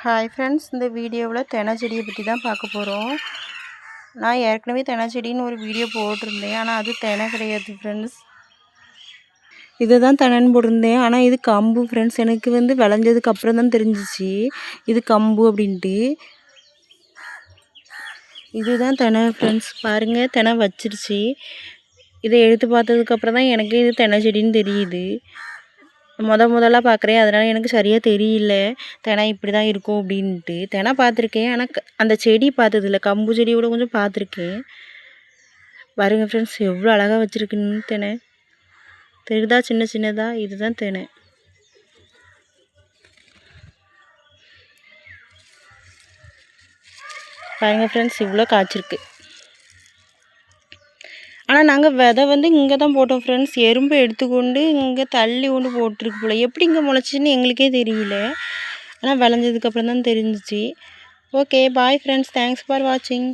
Hi friends, இந்த வீடியோவில் தென்னை செடியை பற்றி தான் பார்க்க போகிறோம். நான் ஏற்கனவே தென்னை செடின்னு ஒரு வீடியோ போட்டிருந்தேன், ஆனால் அது தென்னை கிடையாது ஃப்ரெண்ட்ஸ். இதை தான் தென்னைன்னு போட்டிருந்தேன், ஆனால் இது கம்பு ஃப்ரெண்ட்ஸ். எனக்கு விளைஞ்சதுக்கு அப்புறம் தான் தெரிஞ்சிச்சு இது கம்பு அப்படின்ட்டு. இதுதான் தென்னை ஃப்ரெண்ட்ஸ். பாருங்கள், தென்னை வச்சிருச்சு. இதை எடுத்து பார்த்ததுக்கப்புறம் தான் எனக்கு இது தென்னை செடின்னு தெரியுது. முதலாக பார்க்குறேன், அதனால் எனக்கு சரியாக தெரியல தென்னை இப்படி தான் இருக்கும் அப்படின்ட்டு. தென்னை பார்த்துருக்கேன், ஆனால் அந்த செடி பார்த்ததில்ல. கம்பு செடியோட கொஞ்சம் பார்த்துருக்கேன். பாருங்கள் ஃப்ரெண்ட்ஸ், எவ்வளோ அழகாக வச்சுருக்குன்னு தென்னை. தெரியுதா சின்ன சின்னதாக? இதுதான் தென்னை. பாருங்கள் ஃப்ரெண்ட்ஸ், இவ்வளோ காய்ச்சிருக்கு. ஆனால் நாங்கள் விதை இங்கே தான் போட்டோம் ஃப்ரெண்ட்ஸ். எறும்பு எடுத்துக்கொண்டு இங்கே தள்ளி கொண்டு போட்டிருக்கு போல். எப்படி இங்கே முளைச்சின்னு எங்களுக்கே தெரியல. ஆனால் விளைஞ்சதுக்கப்புறம் தான் தெரிஞ்சிச்சு. Okay, bye friends. Thanks for வாட்சிங்.